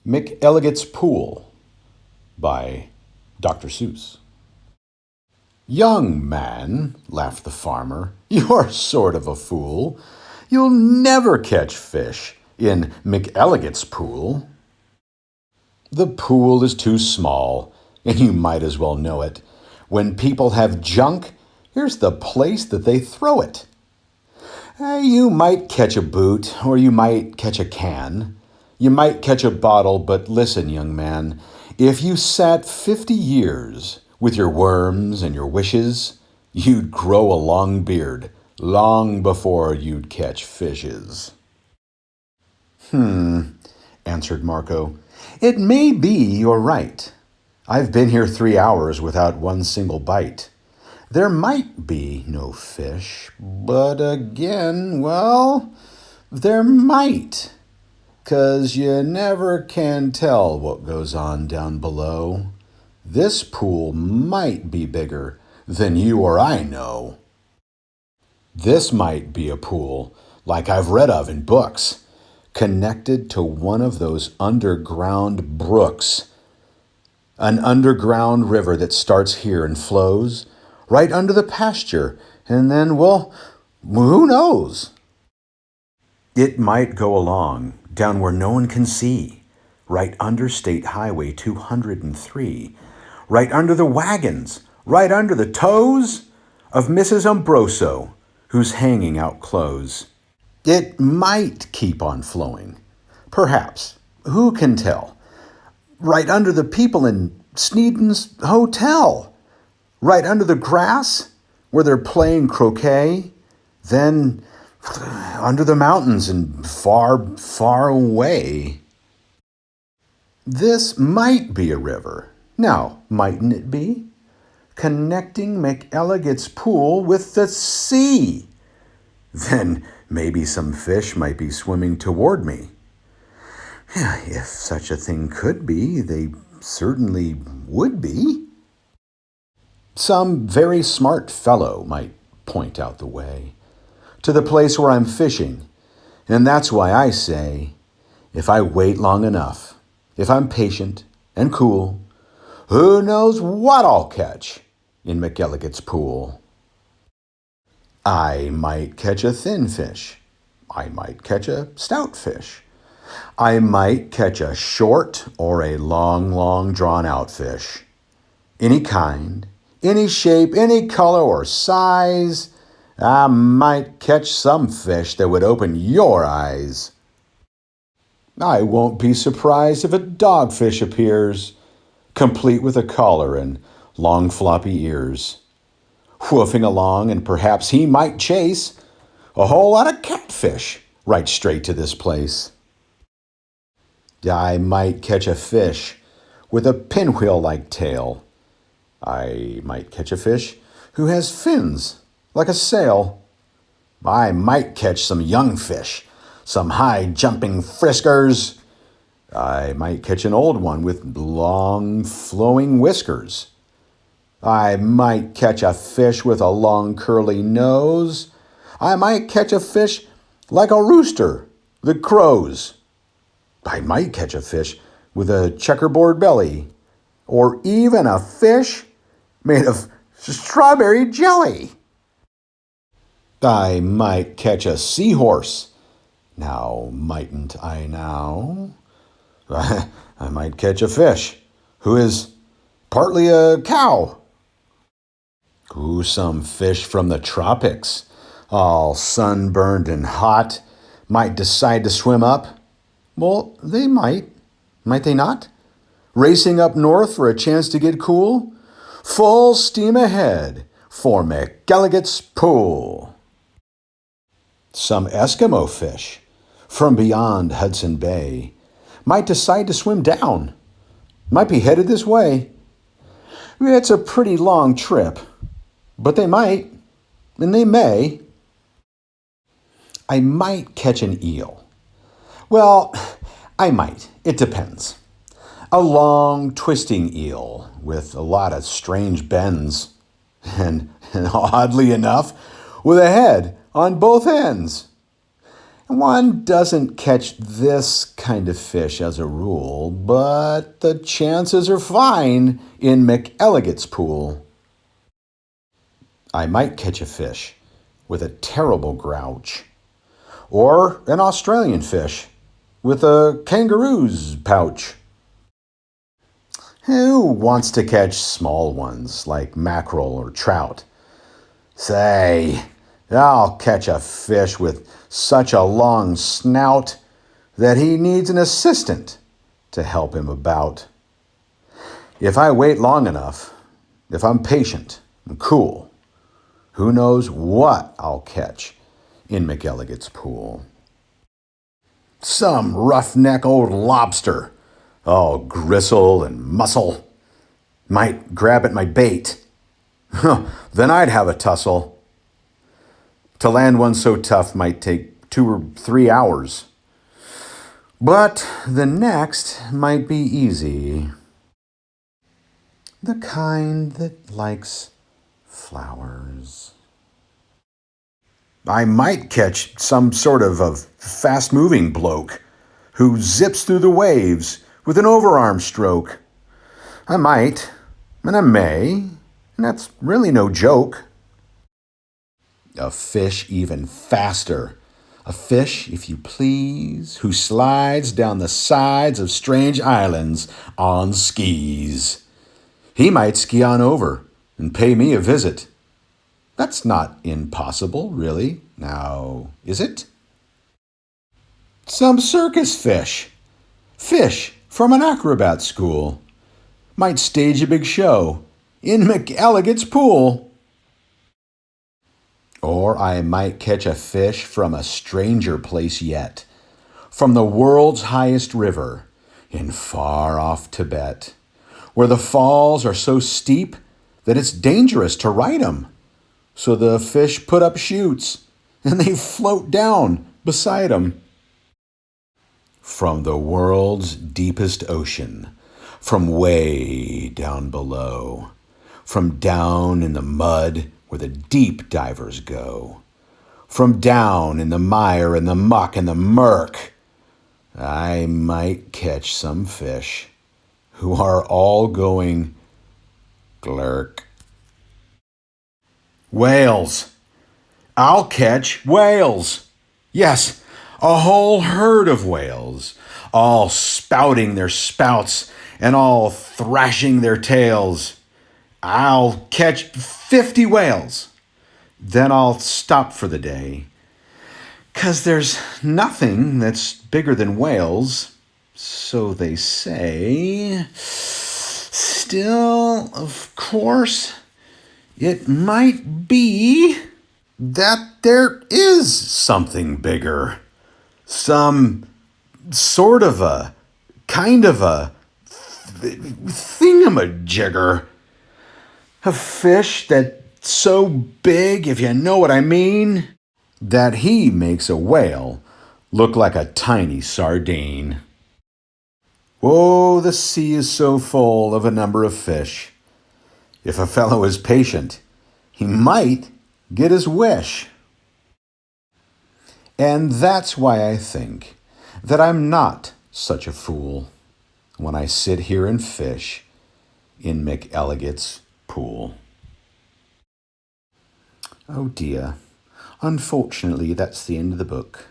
McElligot's Pool by Dr. Seuss. Young man, laughed the farmer, you're sort of a fool. You'll never catch fish in McElligot's pool. The pool is too small, and you might as well know it. When people have junk, here's the place that they throw it. You might catch a boot, or you might catch a can. You might catch a bottle, but listen, young man, if you sat 50 years with your worms and your wishes, you'd grow a long beard long before you'd catch fishes. Answered Marco. It may be you're right. I've been here 3 hours without one single bite. There might be no fish, but again, well, there might. 'Cause you never can tell what goes on down below. This pool might be bigger than you or I know. This might be a pool like I've read of in books, connected to one of those underground brooks. An underground river that starts here and flows right under the pasture, and then, well, who knows? It might go along down where no one can see, right under State Highway 203, right under the wagons, right under the toes of Mrs. Umbroso, who's hanging out clothes. It might keep on flowing. Perhaps. Who can tell? Right under the people in Sneeden's hotel, right under the grass where they're playing croquet, then under the mountains and far, far away. This might be a river. Now, mightn't it be? Connecting McElligot's pool with the sea. Then maybe some fish might be swimming toward me. If such a thing could be, they certainly would be. Some very smart fellow might point out the way to the place where I'm fishing. And that's why I say, if I wait long enough, if I'm patient and cool, who knows what I'll catch in McElligot's pool. I might catch a thin fish. I might catch a stout fish. I might catch a short or a long, long drawn out fish. Any kind, any shape, any color or size. I might catch some fish that would open your eyes. I won't be surprised if a dogfish appears, complete with a collar and long floppy ears, woofing along, and perhaps he might chase a whole lot of catfish right straight to this place. I might catch a fish with a pinwheel-like tail. I might catch a fish who has fins like a sail. I might catch some young fish, some high-jumping friskers. I might catch an old one with long, flowing whiskers. I might catch a fish with a long, curly nose. I might catch a fish like a rooster that crows. I might catch a fish with a checkerboard belly, or even a fish made of strawberry jelly. I might catch a seahorse. Now, mightn't I now? I might catch a fish who is partly a cow. Ooh, some fish from the tropics, all sunburned and hot, might decide to swim up. Well, they might they not? Racing up north for a chance to get cool? Full steam ahead for McElligot's pool. Some Eskimo fish from beyond Hudson Bay might decide to swim down, might be headed this way. It's a pretty long trip, but they might, and they may. I might catch an eel. Well, I might. It depends. A long, twisting eel with a lot of strange bends, and oddly enough, with a head on both ends. One doesn't catch this kind of fish as a rule, but the chances are fine in McElligot's pool. I might catch a fish with a terrible grouch, or an Australian fish with a kangaroo's pouch. Who wants to catch small ones like mackerel or trout? Say, I'll catch a fish with such a long snout that he needs an assistant to help him about. If I wait long enough, if I'm patient and cool, who knows what I'll catch in McElligot's pool. Some roughneck old lobster, all gristle and muscle, might grab at my bait. Then I'd have a tussle. To land one so tough might take 2 or 3 hours. But the next might be easy. The kind that likes flowers. I might catch some sort of a fast-moving bloke who zips through the waves with an overarm stroke. I might, and I may, and that's really no joke. A fish even faster. A fish, if you please, who slides down the sides of strange islands on skis. He might ski on over and pay me a visit. That's not impossible, really. Now, is it? Some circus fish. Fish from an acrobat school. Might stage a big show in McElligot's pool. Or I might catch a fish from a stranger place yet, from the world's highest river in far-off Tibet, where the falls are so steep that it's dangerous to ride 'em. So the fish put up chutes, and they float down beside 'em. From the world's deepest ocean, from way down below, from down in the mud where the deep divers go, from down in the mire and the muck and the murk, I might catch some fish who are all going glurk. Whales. I'll catch whales. Yes, a whole herd of whales, all spouting their spouts and all thrashing their tails. I'll catch 50 whales. Then I'll stop for the day. 'Cause there's nothing that's bigger than whales, so they say. Still, of course, it might be that there is something bigger. Some sort of a, kind of a thingamajigger. A fish that's so big, if you know what I mean, that he makes a whale look like a tiny sardine. Oh, the sea is so full of a number of fish. If a fellow is patient, he might get his wish. And that's why I think that I'm not such a fool when I sit here and fish in McElligot's pool. Oh dear. Unfortunately, that's the end of the book.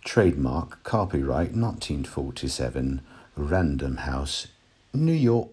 Trademark, copyright 1947, Random House, New York.